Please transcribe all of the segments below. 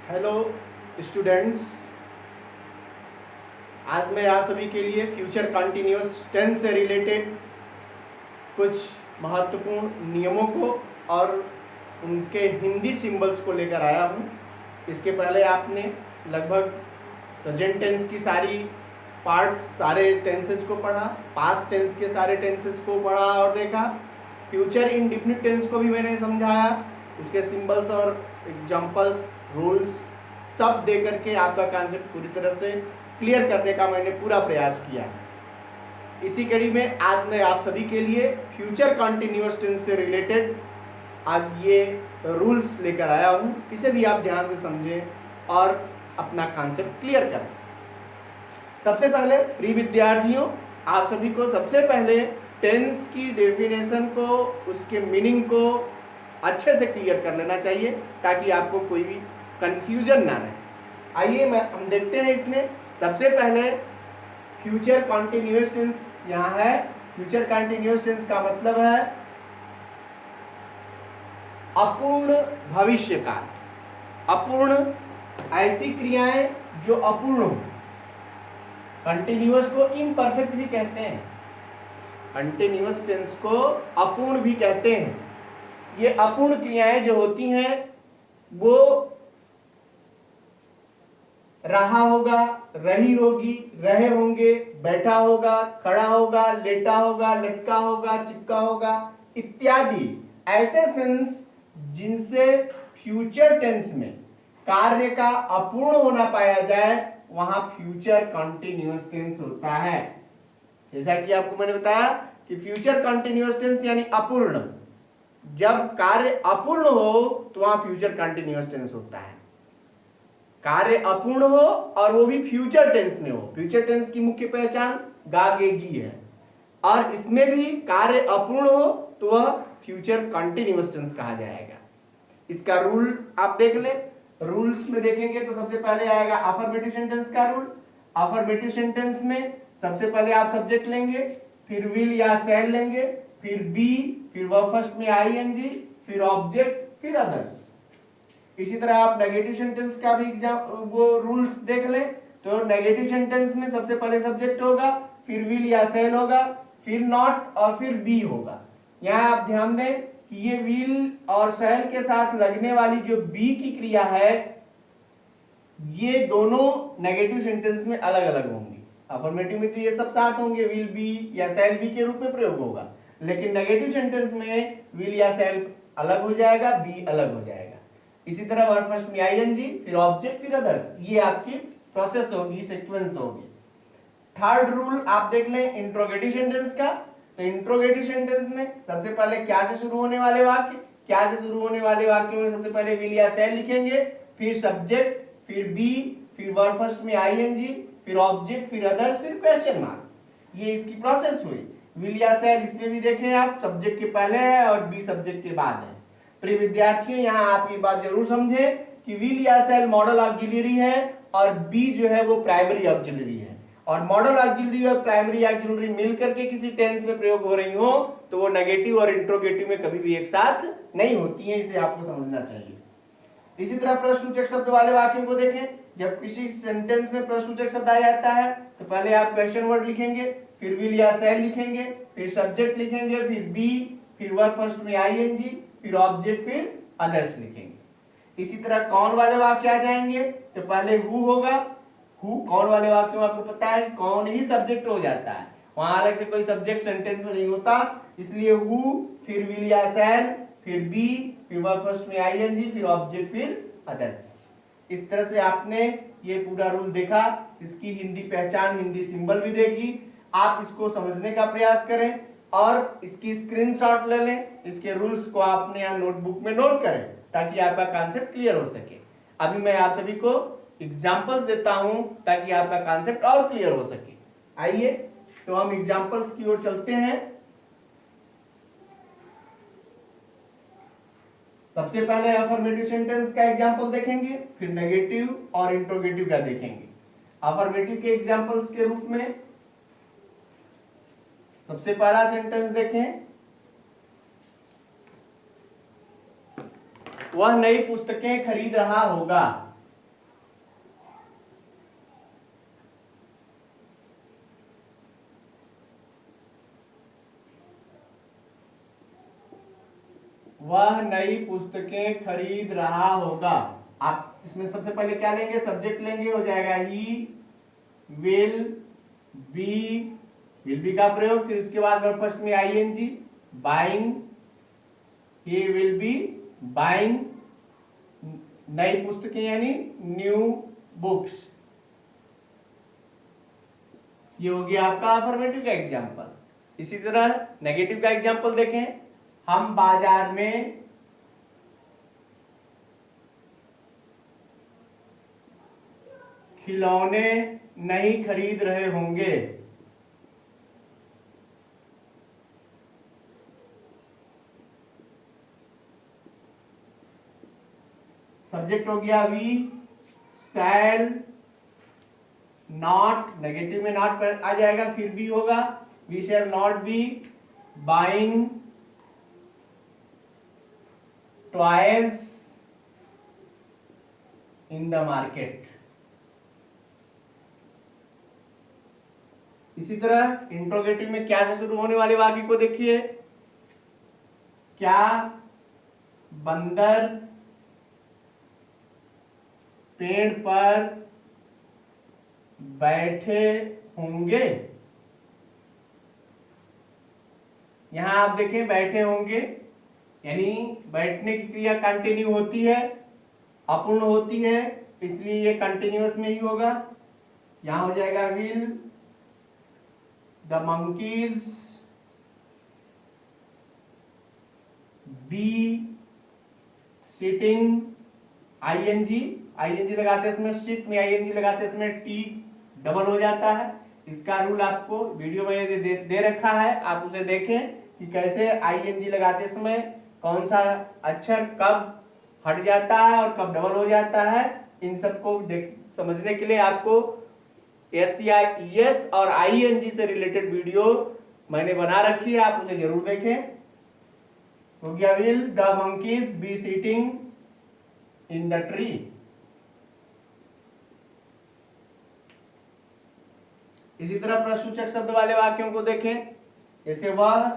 Hello students, आज मैं आप सभी के लिए फ्यूचर कंटिन्यूअस टेंस से रिलेटेड कुछ महत्वपूर्ण नियमों को और उनके हिंदी सिंबल्स को लेकर आया हूँ। इसके पहले आपने लगभग प्रेजेंट टेंस की सारी पार्ट्स, सारे टेंसेस को पढ़ा, पास्ट टेंस के सारे टेंसेस को पढ़ा और देखा। फ्यूचर इंडेफिनिट टेंस को भी मैंने समझाया, उसके सिंबल्स और एग्जांपल्स, रूल्स सब दे करके आपका कॉन्सेप्ट पूरी तरह से क्लियर करने का मैंने पूरा प्रयास किया। इसी कड़ी में आज मैं आप सभी के लिए फ्यूचर कंटिन्यूअस टेंस से रिलेटेड आज ये रूल्स लेकर आया हूँ। इसे भी आप ध्यान से समझें और अपना कॉन्सेप्ट क्लियर करें। सबसे पहले प्रिय विद्यार्थियों, आप सभी को सबसे पहले टेंस की डेफिनेशन को, उसके मीनिंग को अच्छे से क्लियर कर लेना चाहिए ताकि आपको कोई भी कंफ्यूजन ना रहे। आइए हम देखते हैं इसमें। सबसे पहले फ्यूचर कंटिन्यूअस टेंस यहाँ है। फ्यूचर कंटिन्यूअस टेंस का मतलब है अपूर्ण भविष्यकाल। अपूर्ण ऐसी क्रियाएं जो अपूर्ण हो। कंटिन्यूअस को इम्परफेक्ट भी कहते हैं, कंटिन्यूअस टेंस को अपूर्ण भी कहते हैं। ये अपूर्ण क्रियाएं जो होती हैं वो रहा होगा, रही होगी, रहे होंगे, बैठा होगा, खड़ा होगा, लेटा होगा, लटका होगा, चिपका होगा इत्यादि ऐसे सेंस जिनसे फ्यूचर टेंस में कार्य का अपूर्ण होना पाया जाए वहां फ्यूचर कंटिन्यूअस टेंस होता है। जैसा कि आपको मैंने बताया कि फ्यूचर कंटिन्यूअस टेंस यानी अपूर्ण, जब कार्य अपूर्ण हो तो वहां फ्यूचर कंटिन्यूअस टेंस होता है। कार्य अपूर्ण हो और वो भी फ्यूचर टेंस में हो। फ्यूचर टेंस की मुख्य पहचान गागेगी है और इसमें भी कार्य अपूर्ण हो तो वह फ्यूचर कंटिन्यूअस टेंस कहा जाएगा। इसका रूल आप देख ले। रूल्स में देखेंगे तो सबसे पहले आएगा अफर्मेटिव सेंटेंस का रूल। अफर्मेटिव सेंटेंस में सबसे पहले आप सब्जेक्ट लेंगे, फिर विल या शैल लेंगे, फिर बी, फिर वर्ब फर्स्ट में आईएनजी, फिर ऑब्जेक्ट, फिर अदर्स। इसी तरह आप नेगेटिव सेंटेंस का भी वो रूल्स देख लें तो नेगेटिव सेंटेंस में सबसे पहले सब्जेक्ट होगा, फिर विल या शैल होगा, फिर नॉट और फिर बी होगा। यहाँ आप ध्यान दें कि ये विल और शैल के साथ लगने वाली जो बी की क्रिया है ये दोनों नेगेटिव सेंटेंस में अलग अलग होंगी। अफर्मेटिव में तो ये सब साथ होंगे, विल बी या शैल बी के रूप में प्रयोग होगा, लेकिन नेगेटिव सेंटेंस में विल या शैल अलग हो जाएगा, बी अलग हो जाएगा। इसी तरह वर्ब फर्स्ट में आईएनजी, फिर ऑब्जेक्ट, फिर अदर्स। ये आपकी प्रोसेस होगी, सीक्वेंस होगी। थर्ड रूल आप देख लें इंट्रोगेटिव सेंटेंस का। तो इंट्रोगेटिव सेंटेंस में सबसे पहले क्या से शुरू होने वाले वाक्य, क्या से शुरू होने वाले वाक्य में सबसे पहले विल या शैल लिखेंगे, फिर सब्जेक्ट, फिर बी, फिर वर्ब फर्स्ट में आईएनजी, फिर ऑब्जेक्ट, फिर अदर्स, फिर क्वेश्चन मार्क। ये इसकी प्रोसेस हुई। विल या शैल इसमें भी देखें आप, सब्जेक्ट के पहले है और बी सब्जेक्ट के बाद है। प्रिय विद्यार्थियों, यहाँ आप ये बात जरूर समझें कि विल या शैल मॉडल ऑक्सिलरी है और बी जो है वो प्राइमरी ऑक्सिलरी है। और मॉडल ऑक्सिलरी और प्राइमरी ऑक्सिलरी मिल करके किसी टेंस में प्रयोग हो रही हो तो वो नेगेटिव और इंट्रोगेटिव में कभी भी एक साथ नहीं होती है। इसे आपको समझना चाहिए। इसी तरह प्रश्नसूचक शब्द वाले वाक्यों को देखें। जब किसी सेंटेंस में प्रश्नसूचक शब्द आ जाता है तो पहले आप क्वेश्चन वर्ड लिखेंगे, फिर विल या शैल लिखेंगे, फिर सब्जेक्ट लिखेंगे, फिर बी, फिर वर्ब फर्स्ट में आईएनजी, फिर ऑब्जेक्ट, फिर अदर्स लिखेंगे। इसी तरह कौन वाले वाक्य आ जाएंगे तो पहले हु होगा। हु कौन वाले वाक्य में आपको पता है कौन ही सब्जेक्ट हो जाता है, वहां अलग से कोई सब्जेक्ट सेंटेंस में नहीं होता, इसलिए हु, फिर विल या शैल, फिर बी, फिर वर्ब फर्स्ट में आईएनजी, फिर ऑब्जेक्ट, फिर अदर्स। इस तरह से आपने ये पूरा रूल देखा। इसकी हिंदी पहचान, हिंदी सिंबल भी देखी। आप इसको समझने का प्रयास करें और इसकी स्क्रीनशॉट ले लें। इसके रूल्स को आपने यहाँ नोटबुक में नोट करें ताकि आपका कॉन्सेप्ट क्लियर हो सके। अभी मैं आप सभी को एग्जाम्पल्स देता हूं ताकि आपका कॉन्सेप्ट और क्लियर हो सके। आइए तो हम एग्जाम्पल्स की ओर चलते हैं। सबसे पहले अफर्मेटिव सेंटेंस का एग्जाम्पल देखेंगे, फिर नेगेटिव और इंट्रोगेटिव का देखेंगे। अफर्मेटिव के एग्जाम्पल्स के रूप में सबसे पहला सेंटेंस देखें, वह नई पुस्तकें खरीद रहा होगा। वह नई पुस्तकें खरीद रहा होगा। आप इसमें सबसे पहले क्या लेंगे, सब्जेक्ट लेंगे, हो जाएगा ही विल बी का प्रयोग, फिर उसके बाद वर्ब फर्स्ट में ING, buying, he will be buying नई पुस्तकें यानी न्यू बुक्स। ये हो गया आपका अफर्मेटिव का एग्जाम्पल। इसी तरह नेगेटिव का एग्जाम्पल देखें, हम बाजार में खिलौने नहीं खरीद रहे होंगे। सब्जेक्ट हो गया वी शैल नॉट, नेगेटिव में नॉट आ जाएगा, फिर भी होगा we shall not be buying toys in the market. इसी तरह इंट्रोगेटिव में क्या से शुरू होने वाले वाक्य को देखिए, क्या बंदर पेड़ पर बैठे होंगे। यहां आप देखें बैठे होंगे यानी बैठने की क्रिया कंटिन्यू होती है, अपूर्ण होती है, इसलिए ये कंटिन्यूअस में ही होगा। यहां हो जाएगा will the monkeys be sitting, ING लगाते इसमें, सिट में आईएनजी लगाते इसमें टी डबल हो जाता है। इसका रूल आपको वीडियो में दे रखा है, आप उसे देखें कि कैसे आईएनजी लगाते समय कौन सा अक्षर कब हट जाता है और कब डबल हो जाता है। इन सबको समझने के लिए आपको एस या ईएस और आईएनजी से रिलेटेड वीडियो मैंने बना रखी है, आप उसे जरूर देखें। हो गया will the monkeys be sitting in the tree. इसी तरह प्रश्नसूचक शब्द वाले वाक्यों को देखें, जैसे वह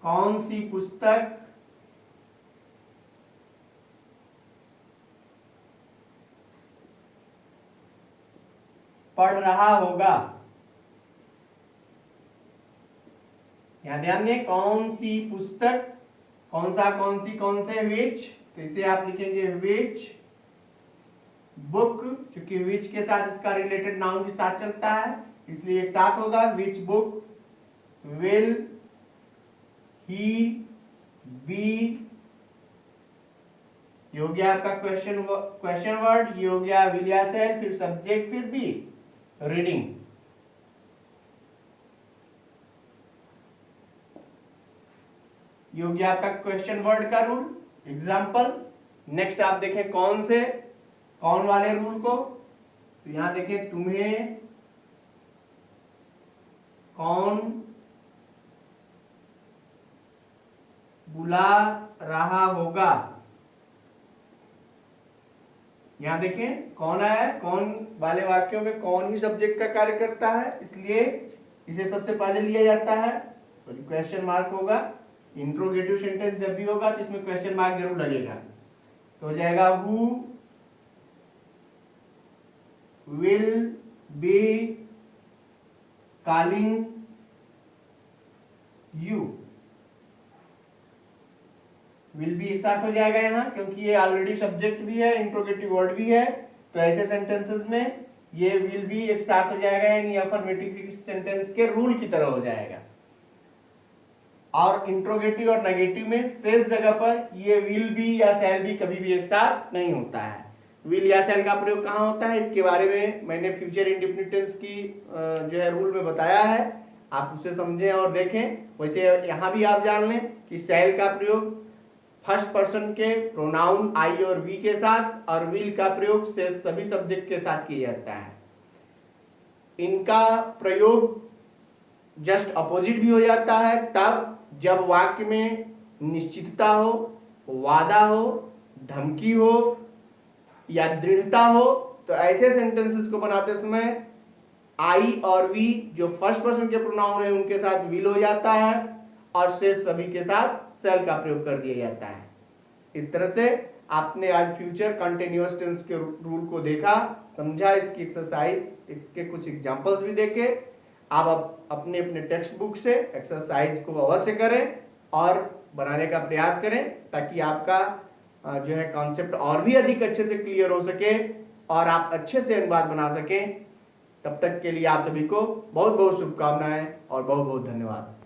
कौन सी पुस्तक पढ़ रहा होगा। यहां ध्यान दें, कौन सी पुस्तक, कौन सा, कौन सी, कौन से, विच, तो इसे आप लिखेंगे विच बुक, क्योंकि विच के साथ इसका रिलेटेड नाउन के साथ चलता है इसलिए एक साथ होगा, which book will he be. ये हो गया आपका क्वेश्चन वर्ड, ये हो गया विल या शैल, फिर सब्जेक्ट, फिर बी रीडिंग। ये हो गया आपका क्वेश्चन वर्ड का रूल, एग्जाम्पल। नेक्स्ट आप देखें कौन से, कौन वाले रूल को, तो यहां देखें तुम्हें कौन बुला रहा होगा। यहां देखें कौन आया है, कौन वाले वाक्यों में कौन ही सब्जेक्ट का कार्य करता है, इसलिए इसे सबसे पहले लिया जाता है, तो क्वेश्चन मार्क होगा। इंट्रोगेटिव सेंटेंस जब भी होगा तो इसमें क्वेश्चन मार्क जरूर लगेगा, तो हो जाएगा who will be calling you. Will be एक साथ हो जाएगा यहाँ, क्योंकि ये ऑलरेडी सब्जेक्ट भी है, इंट्रोगेटिव वर्ड भी है, तो ऐसे सेंटेंसेस में ये विल बी एक साथ हो जाएगा, यानी अफर्मेटिव सेंटेंस के रूल की तरह हो जाएगा। और इंट्रोगेटिव और नेगेटिव में शेष जगह पर ये विल बी या शैल बी कभी भी एक साथ नहीं होता है। विल या शैल का प्रयोग कहाँ होता है, इसके बारे में मैंने फ्यूचर इंडेफिनिट की जो है रूल में बताया है, आप उसे समझें और देखें। वैसे यहाँ भी आप जान लें कि शैल का प्रयोग फर्स्ट पर्सन के प्रोनाउन आई और वी के साथ, और विल का प्रयोग से सभी सब्जेक्ट के साथ किया जाता है। इनका प्रयोग जस्ट अपोजिट भी हो जाता है तब जब वाक्य में निश्चितता हो, वादा हो, धमकी हो या दृढ़ता हो, तो ऐसे सेंटेंसेस को बनाते समय आई और वी जो फर्स्ट पर्सन के प्रोनाउन है उनके साथ विल हो जाता है और शेष सभी के साथ सेल का प्रयोग कर दिया जाता है। इस तरह से आपने आज फ्यूचर कंटिन्यूअस टेंस के रूल को देखा, समझा, इसकी एक्सरसाइज, इसके कुछ एग्जांपल्स भी देखे। आप अपने अपने टेक्स्ट बुक से एक्सरसाइज को अवश्य करें और बनाने का प्रयास करें, ताकि आपका जो है कॉन्सेप्ट और भी अधिक अच्छे से क्लियर हो सके और आप अच्छे से अनुवाद बना सकें। तब तक के लिए आप सभी को बहुत बहुत शुभकामनाएं और बहुत बहुत धन्यवाद।